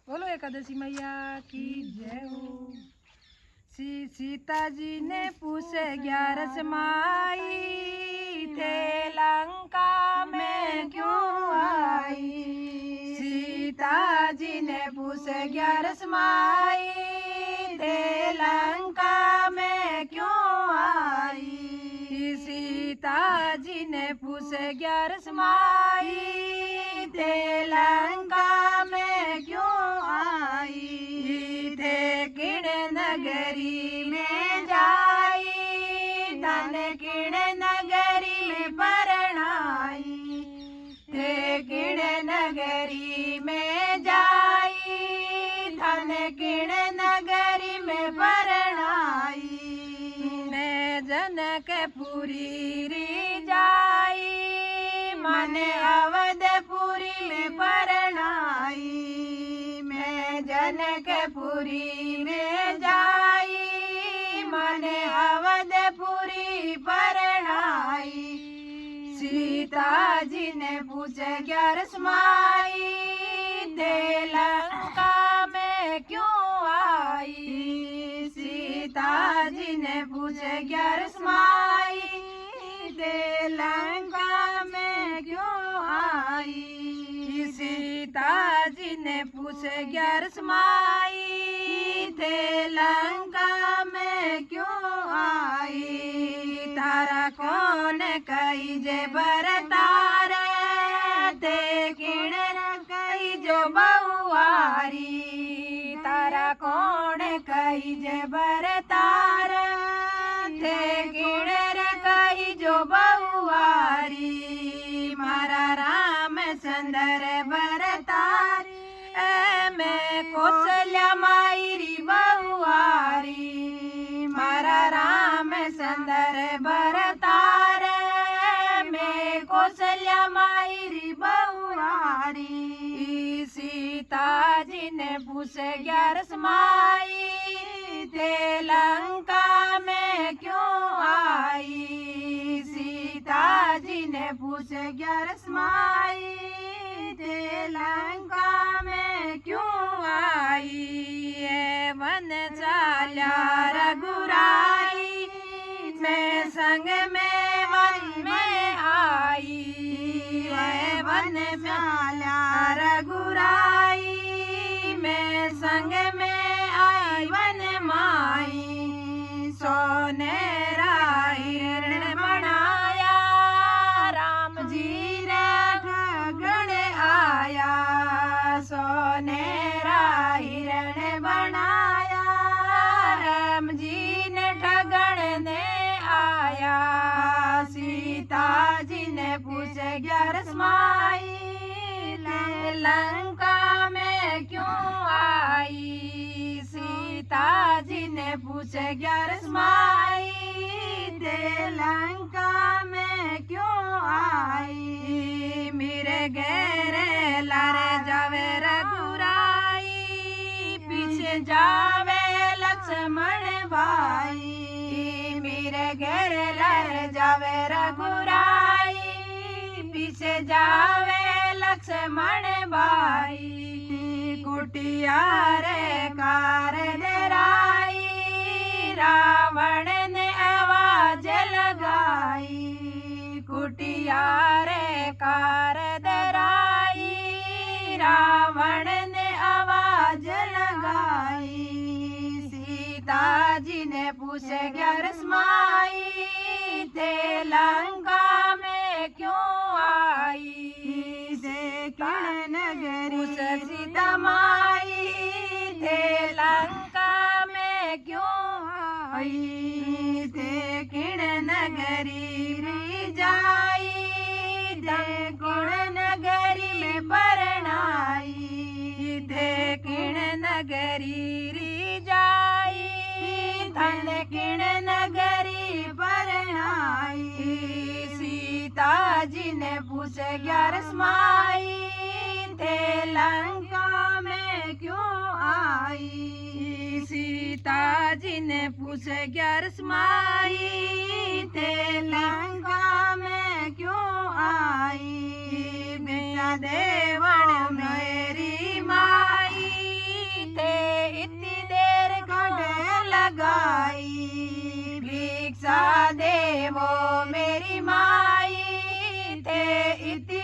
बोलो एकादशी मैया की जय हो। सीता जी ने पूछे 11 माई, थे लंका में क्यों आई। सीता जी ने पूछे 11 माई, थे लंका में क्यों आई। सीता जी ने पूछे 11 माई, थे लंका में क्यों आई। थे किण नगरी में जाई, धन किण नगरी में परणाई। थे किण नगरी में जाई, धन किण नगरी में परणाई। मैं जनकपुरी री जाई, मन अवधपुरी में परणाई। मैं जनकपुरी में जाई, मन अवधपुरी परणाई। सीता जी ने पूछे 11 माई, थे लंका में क्यों आई। सीता जी ने पूछे 11 माई, थे लंका में क्यों आई। सीता जी ने पूछे 11 माई, थे लंका में क्यों आई। तारा कौन कही जे बरतारे, थे किण कही जो बहुआरी। तारा कौन कही जे बरतारे, थे किण कही जो बहुआरी। मारा राम चंद्र बरतारी, मैं कौशल्या मायरी बहुआरी। मारा राम चंद्र बरतारे, मैं कौशल्या मायरी बहुआरी। सीता जी ने पूछे 11 माई, थे लंका में क्यों आई। सीता जी ने पूछे 11 माई, थे लंका में क्यों आई। वन चाल्या रघुराई, मैं संग में वन में आई। वन चाल्या रघुराई, मैं संग में आई वन माई। सोनेरा हिरण बनाया, राम जी ने ठगण आया। सोनेरा हिरण बनाया, राम जी ने ठगण ने आया। सीता जी ने पूछे 11 माई, लंका में क्यों आई। सीता जी ने पूछे 11 माई, थे लंका में क्यों आई। मेरे घेरे लारे जावे रघुराई, पीछे जावे लक्ष्मण भाई। मेरे घेरे लारे जावे रघुराई, पीछे जावे लक्ष्मण भाई। कुटिया रे कार डराई, रावण ने आवाज लगाई। कुटिया रे कार डराई, रावण ने आवाज लगाई। सीता जी ने पूछे 11 माई, थे लंका में क्यों आई। किण नगरी सीता माई, थे लंका में क्यों आई। थे किण नगरी री जाई, थे किण नगरी में परणाई। थे किण नगरी री जाई, धन किण नगरी परणाई। सीता जी ने पूछे 11 माई, थे लंका में क्यों आई। सीता जी ने पूछे 11 माई, थे लंका में क्यों आई। देवण मेरी माई, देवो मेरी माई थे इतनी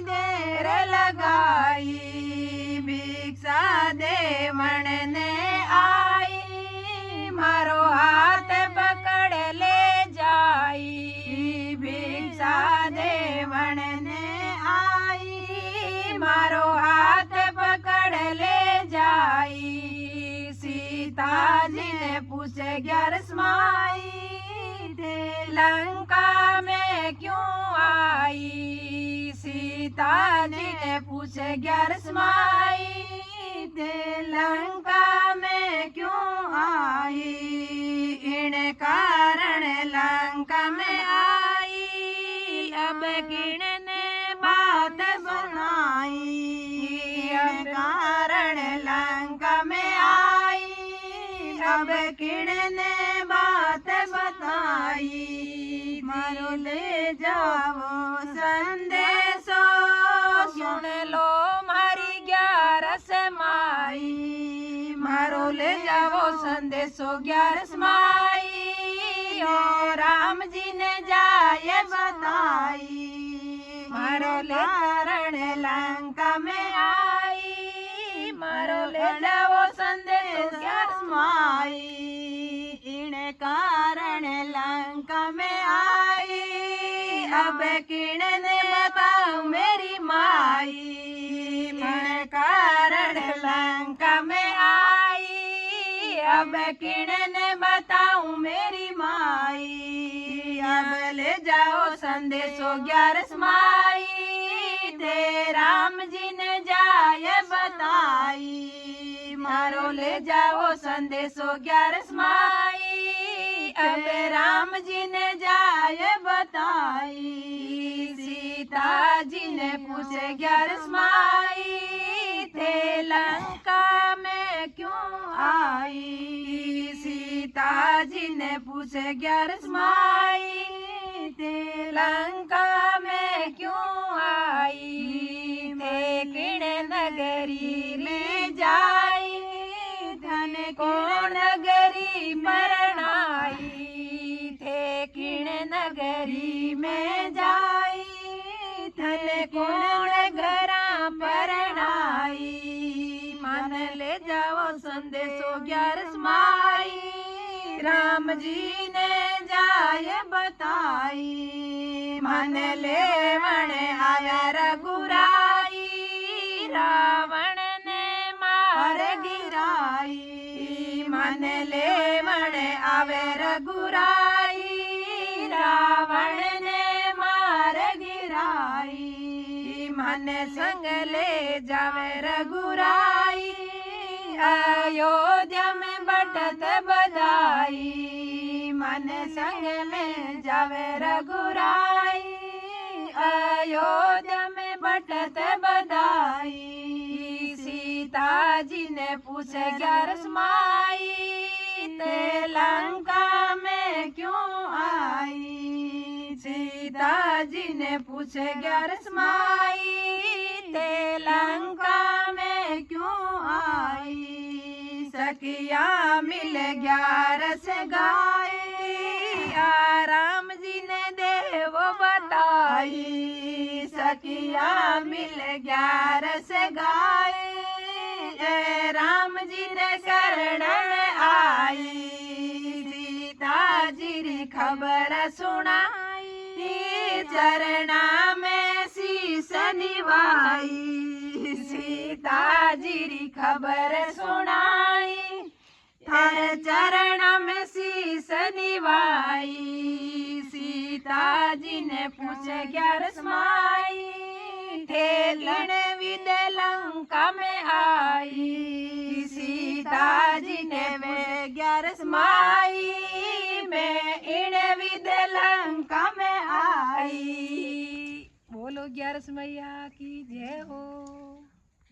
देर लगाई भिक्षा देवण ने आई मारो हाथ पकड़ ले जाई भिक्षा देवण ने आई मारो हाथ पकड़ ले जाई सीता जी ने पूछे 11 माई थे लंका में क्यों आई सीता जी ने पूछे 11 माई थे लंका में क्यों आई इन कारण लंका में आई अब किण ने बात सुनाई अब कारण लंका में आई अब किण ने बात बताई मारो ले जाओ संदेशो सुन लो मारी 11 माई मारो ले जाओ संदेशो 11 माई ओ राम जी ने जाए बताई मारो ले कारण लंका में आई मारो ले जाओ संदेशो 11 माई इन कारण लंका में आई अब किण ने बताऊं मेरी माई इन कारण लंका में आई अब किण ने बताऊं मेरी माई अब ले जाओ संदेशो 11 माई थे राम जी ने जाए बताई मारो ले जाओ संदेशो 11 माई अब राम जी ने जाए बताई सीता जी ने पूछे 11 माई थे लंका में क्यों आई सीता जी ने पूछे 11 माई थे लंका में क्यों आई थे किण नगरी में जाई धन को नगरी परणाई थे किण नगरी में जाई धन को घरा परणाई मन ले जाओ संदेशो 11 माई राम जी ने जाए बताई मन लेवण आया रघुराई रावण ने मार गिराई मन लेवण आवे रघुराई रावण ने मार गिराई मन संग ले जावे रघुराई अयोध्या में बटत बधाई मन संग ले जावे रघुराई अयोध्या में बटत बधाई सीता जी ने पूछे 11 माई ते लंका में क्यों आई सीता जी ने पूछे 11 माई ते लंका में क्यों आई सखिया मिल 11 गाय राम जी ने देव बताई सखिया मिल 11 गाय राम जी ने शरण में आई सीता जी री खबर सुनाई चरणा में शीश निभाई सीता जी री खबर सुनाई थारे चरण में शीश निभाई सीता जी ने पूछे 11 माई थे लण विद लंका में आई सीता जी ने वे 11 माई में इन विद लंका में आई। बोलो 11 मैया की जय हो।